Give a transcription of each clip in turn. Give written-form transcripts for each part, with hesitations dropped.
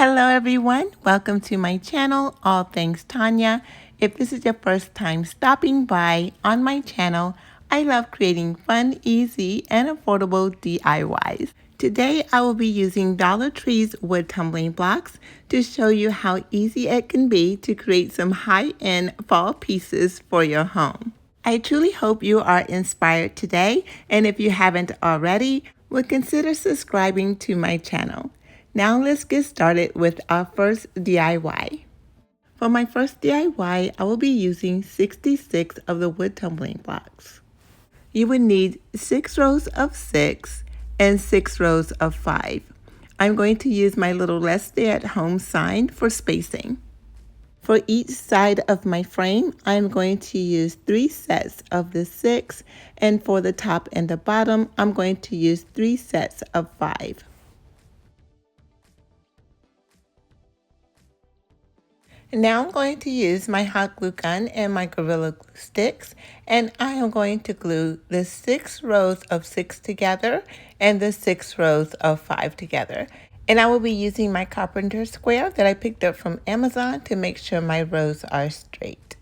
Hello everyone, welcome to my channel, All Things Tonya. If this is your first time stopping by on my channel, I love creating fun, easy, and affordable DIYs. Today I will be using Dollar Tree's wood tumbling blocks to show you how easy it can be to create some high-end fall pieces for your home. I truly hope you are inspired today, and if you haven't already, would consider subscribing to my channel. Now let's get started with our first DIY. For my first DIY, I will be using 66 of the wood tumbling blocks. You would need 6 rows of 6 and 6 rows of 5. I'm going to use my little "Let's Stay at Home" sign for spacing. For each side of my frame, I'm going to use 3 sets of the 6, and for the top and the bottom, I'm going to use 3 sets of 5. Now I'm going to use my hot glue gun and my Gorilla Glue sticks, and I am going to glue the 6 rows of 6 together and the 6 rows of 5 together. And I will be using my carpenter square that I picked up from Amazon to make sure my rows are straight.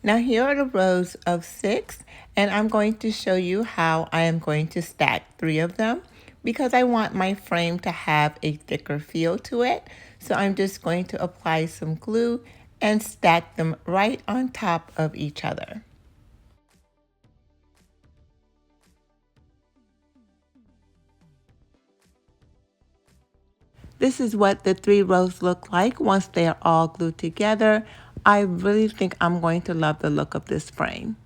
Now here are the rows of 6, and I'm going to show you how I am going to stack 3 of them because I want my frame to have a thicker feel to it. So I'm just going to apply some glue and stack them right on top of each other. This is what the 3 rows look like once they are all glued together. I really think I'm going to love the look of this frame.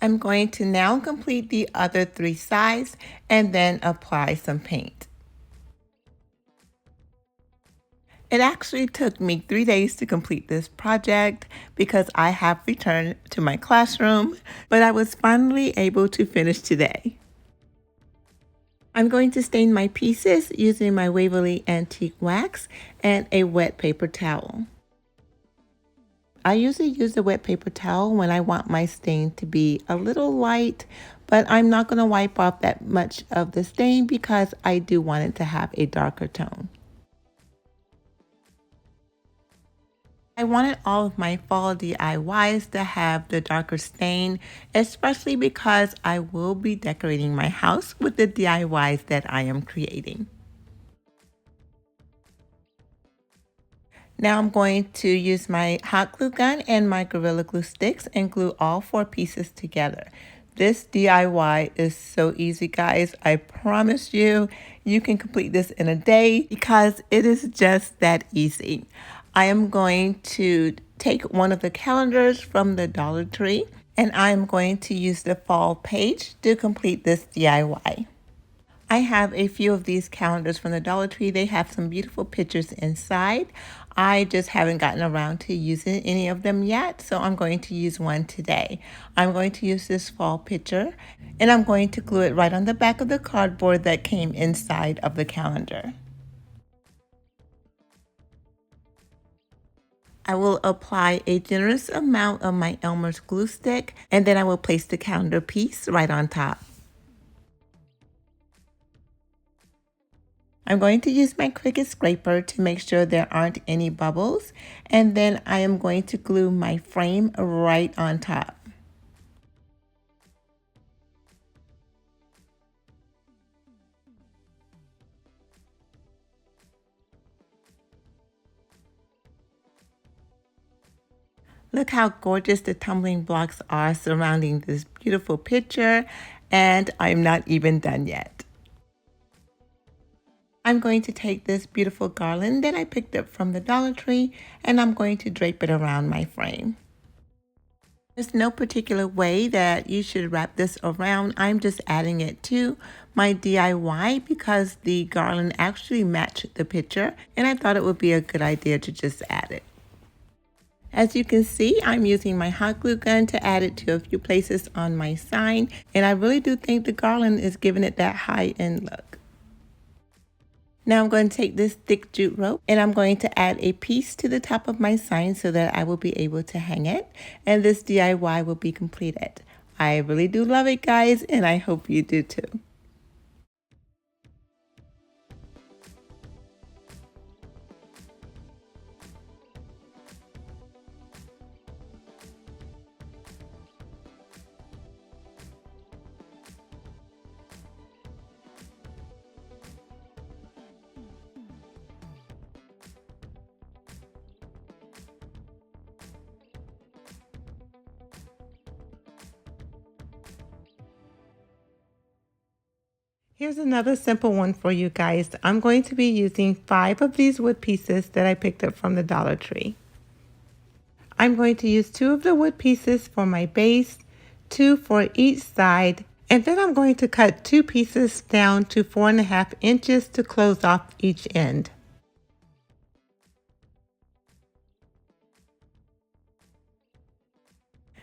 I'm going to now complete the other 3 sides and then apply some paint. It actually took me 3 days to complete this project because I have returned to my classroom, but I was finally able to finish today. I'm going to stain my pieces using my Waverly antique wax and a wet paper towel. I usually use a wet paper towel when I want my stain to be a little light, but I'm not going to wipe off that much of the stain because I do want it to have a darker tone. I wanted all of my fall DIYs to have the darker stain, especially because I will be decorating my house with the DIYs that I am creating. Now I'm going to use my hot glue gun and my Gorilla Glue sticks and glue all 4 pieces together. This DIY is so easy, guys. I promise you, you can complete this in a day because it is just that easy. I am going to take one of the calendars from the Dollar Tree and I'm going to use the fall page to complete this DIY. I have a few of these calendars from the Dollar Tree. They have some beautiful pictures inside. I just haven't gotten around to using any of them yet, so I'm going to use one today. I'm going to use this fall picture, and I'm going to glue it right on the back of the cardboard that came inside of the calendar. I will apply a generous amount of my Elmer's glue stick, and then I will place the calendar piece right on top. I'm going to use my Cricut scraper to make sure there aren't any bubbles, and then I am going to glue my frame right on top. Look how gorgeous the tumbling blocks are surrounding this beautiful picture, and I'm not even done yet. I'm going to take this beautiful garland that I picked up from the Dollar Tree and I'm going to drape it around my frame. There's no particular way that you should wrap this around. I'm just adding it to my DIY because the garland actually matched the picture and I thought it would be a good idea to just add it. As you can see, I'm using my hot glue gun to add it to a few places on my sign, and I really do think the garland is giving it that high-end look. Now I'm going to take this thick jute rope and I'm going to add a piece to the top of my sign so that I will be able to hang it, and this DIY will be completed. I really do love it, guys, and I hope you do too. Here's another simple one for you guys. I'm going to be using 5 of these wood pieces that I picked up from the Dollar Tree. I'm going to use 2 of the wood pieces for my base, 2 for each side, and then I'm going to cut 2 pieces down to 4.5 inches to close off each end.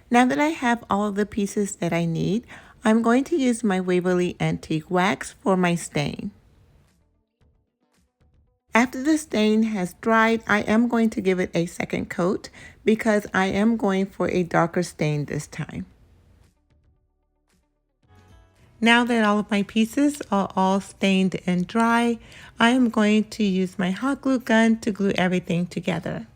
Now that I have all of the pieces that I need, I'm going to use my Waverly Antique Wax for my stain. After the stain has dried, I am going to give it a second coat because I am going for a darker stain this time. Now that all of my pieces are all stained and dry, I am going to use my hot glue gun to glue everything together.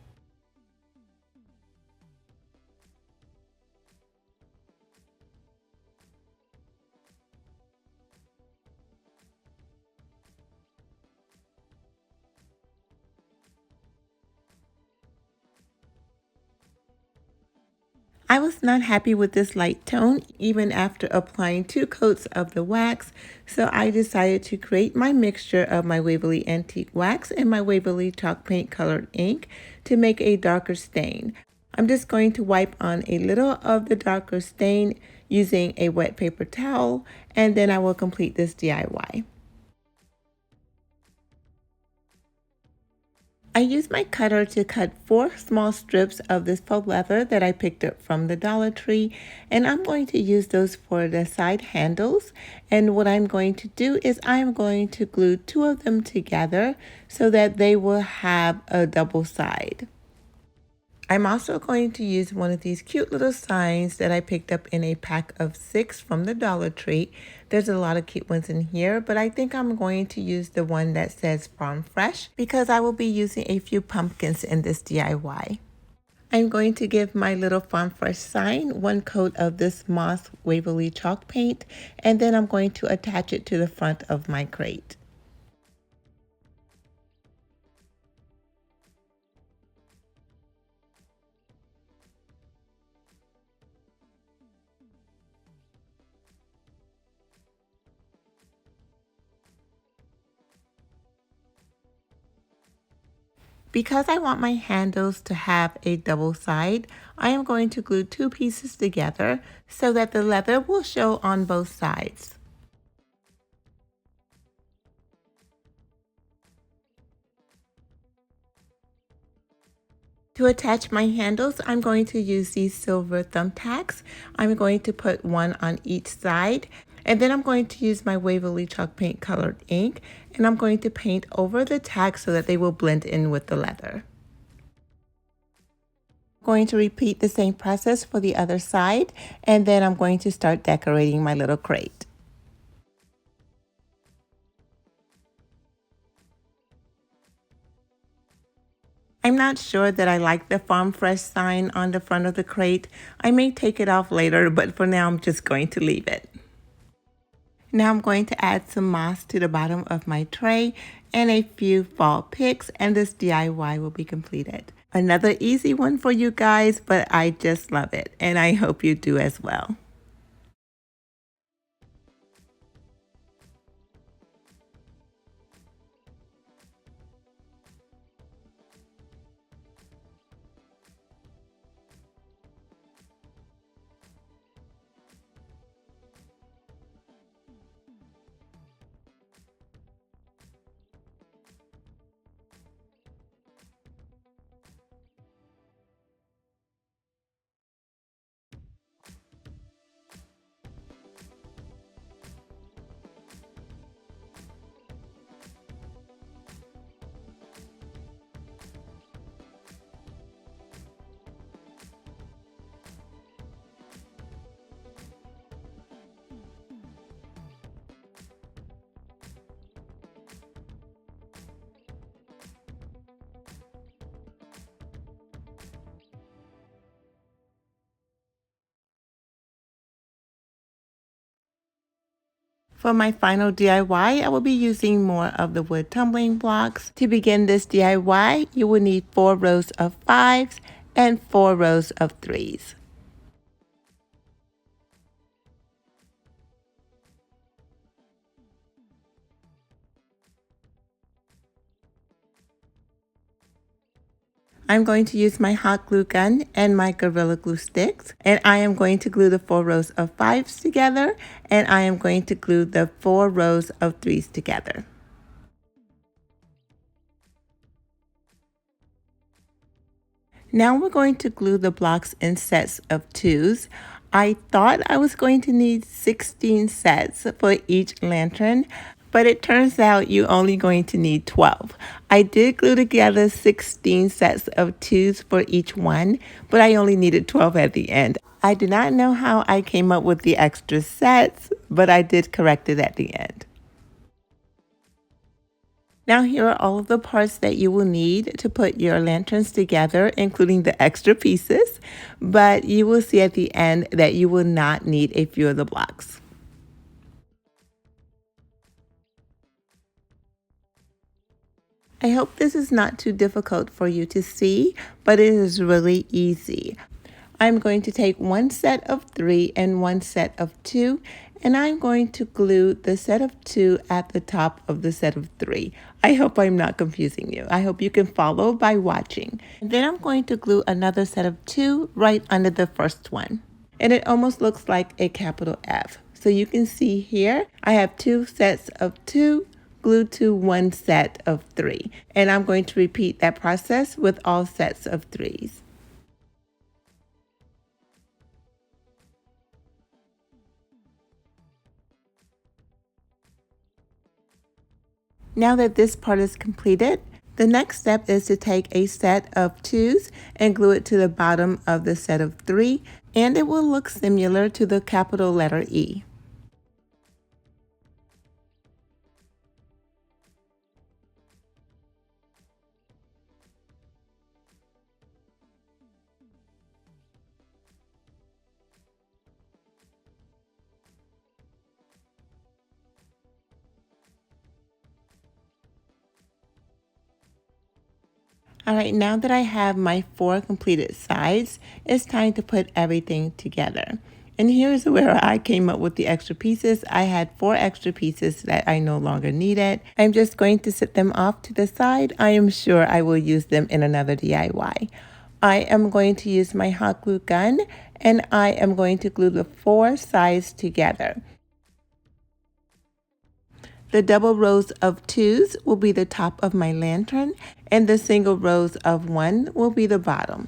I was not happy with this light tone even after applying 2 coats of the wax, so I decided to create my mixture of my Waverly Antique Wax and my Waverly Chalk Paint Colored Ink to make a darker stain. I'm just going to wipe on a little of the darker stain using a wet paper towel, and then I will complete this DIY. I used my cutter to cut 4 small strips of this faux leather that I picked up from the Dollar Tree, and I'm going to use those for the side handles. And what I'm going to do is I'm going to glue 2 of them together so that they will have a double side. I'm also going to use one of these cute little signs that I picked up in a pack of 6 from the Dollar Tree. There's a lot of cute ones in here, but I think I'm going to use the one that says Farm Fresh because I will be using a few pumpkins in this DIY. I'm going to give my little Farm Fresh sign 1 coat of this Moss Waverly chalk paint, and then I'm going to attach it to the front of my crate. Because I want my handles to have a double side, I am going to glue 2 pieces together so that the leather will show on both sides. To attach my handles, I'm going to use these silver thumbtacks. I'm going to put 1 on each side, and then I'm going to use my Waverly Chalk Paint Colored Ink, and I'm going to paint over the tacks so that they will blend in with the leather. Going to repeat the same process for the other side, and then I'm going to start decorating my little crate. I'm not sure that I like the Farm Fresh sign on the front of the crate. I may take it off later, but for now I'm just going to leave it. Now I'm going to add some moss to the bottom of my tray and a few fall picks, and this DIY will be completed. Another easy one for you guys, but I just love it, and I hope you do as well. For my final DIY, I will be using more of the wood tumbling blocks. To begin this DIY, you will need 4 rows of 5s and 4 rows of 3s. I'm going to use my hot glue gun and my Gorilla Glue sticks, and I am going to glue the 4 rows of 5s together, and I am going to glue the 4 rows of 3s together. Now we're going to glue the blocks in sets of 2s. I thought I was going to need 16 sets for each lantern, but it turns out you're only going to need 12. I did glue together 16 sets of 2s for each one, but I only needed 12 at the end. I do not know how I came up with the extra sets, but I did correct it at the end. Now here are all of the parts that you will need to put your lanterns together, including the extra pieces, but you will see at the end that you will not need a few of the blocks. I hope this is not too difficult for you to see, but it is really easy. I'm going to take one set of 3 and one set of 2, and I'm going to glue the set of 2 at the top of the set of 3. I hope I'm not confusing you. I hope you can follow by watching. And then I'm going to glue another set of 2 right under the first one. And it almost looks like a capital F. So you can see here, I have 2 sets of 2 glued to one set of 3. And I'm going to repeat that process with all sets of 3s. Now that this part is completed, the next step is to take a set of 2s and glue it to the bottom of the set of 3, and it will look similar to the capital letter E. All right, now that I have my 4 completed sides, it's time to put everything together. And here's where I came up with the extra pieces. I had 4 extra pieces that I no longer needed. I'm just going to set them off to the side. I am sure I will use them in another DIY. I am going to use my hot glue gun, and I am going to glue the 4 sides together. The double rows of 2s will be the top of my lantern, and the single rows of 1 will be the bottom.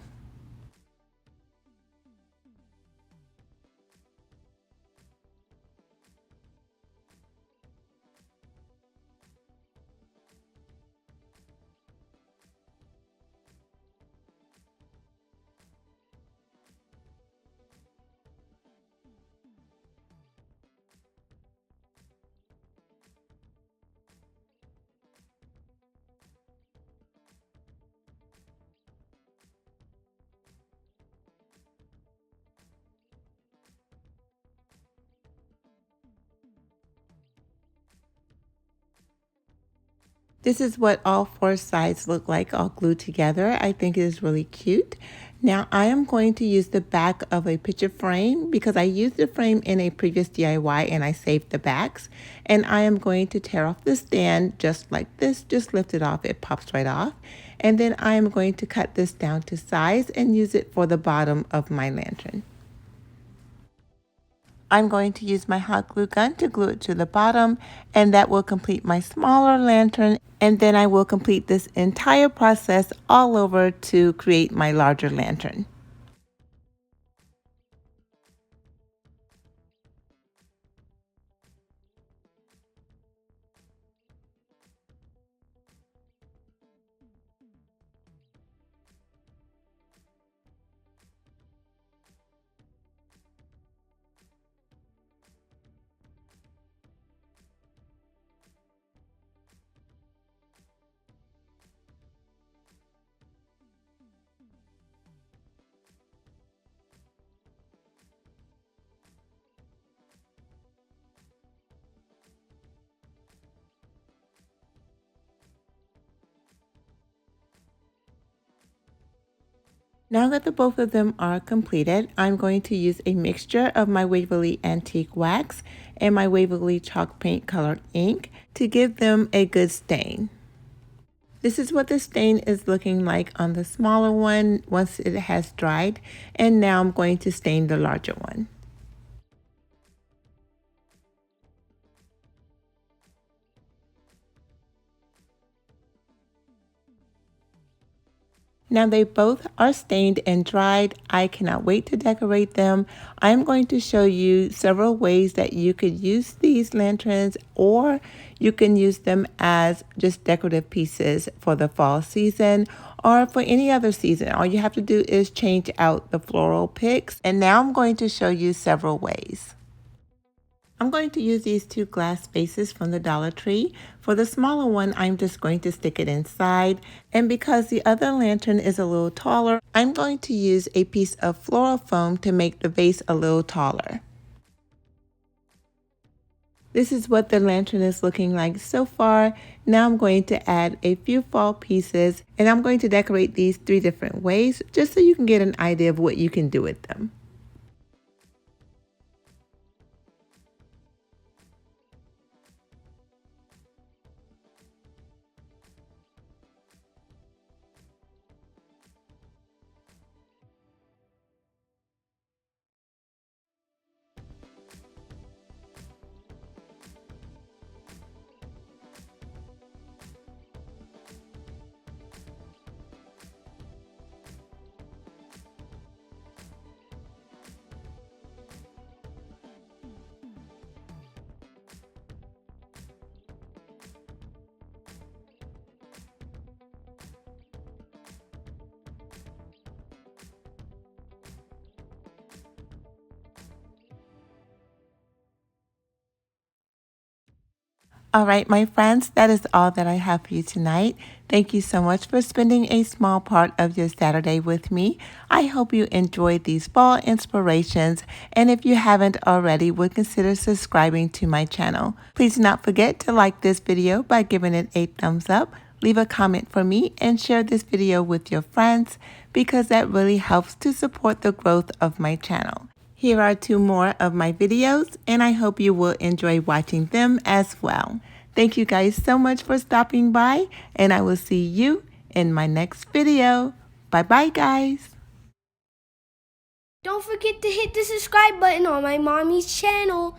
This is what all 4 sides look like all glued together. I think it is really cute. Now I am going to use the back of a picture frame because I used the frame in a previous DIY and I saved the backs. And I am going to tear off the stand just like this. Just lift it off, it pops right off. And then I am going to cut this down to size and use it for the bottom of my lantern. I'm going to use my hot glue gun to glue it to the bottom, and that will complete my smaller lantern, and then I will complete this entire process all over to create my larger lantern. Now that the both of them are completed, I'm going to use a mixture of my Waverly Antique Wax and my Waverly Chalk Paint Colored Ink to give them a good stain. This is what the stain is looking like on the smaller one once it has dried. And now I'm going to stain the larger one. Now they both are stained and dried. I cannot wait to decorate them. I'm going to show you several ways that you could use these lanterns, or you can use them as just decorative pieces for the fall season or for any other season. All you have to do is change out the floral picks. And now I'm going to show you several ways. I'm going to use these two glass vases from the Dollar Tree. For the smaller one, I'm just going to stick it inside. And because the other lantern is a little taller, I'm going to use a piece of floral foam to make the vase a little taller. This is what the lantern is looking like so far. Now I'm going to add a few fall pieces, and I'm going to decorate these 3 different ways just so you can get an idea of what you can do with them. All right, my friends, that is all that I have for you tonight. Thank you so much for spending a small part of your Saturday with me. I hope you enjoyed these fall inspirations, and if you haven't already, would consider subscribing to my channel. Please do not forget to like this video by giving it a thumbs up, leave a comment for me, and share this video with your friends because that really helps to support the growth of my channel. Here are 2 more of my videos, and I hope you will enjoy watching them as well. Thank you guys so much for stopping by, and I will see you in my next video. Bye-bye, guys. Don't forget to hit the subscribe button on my mommy's channel.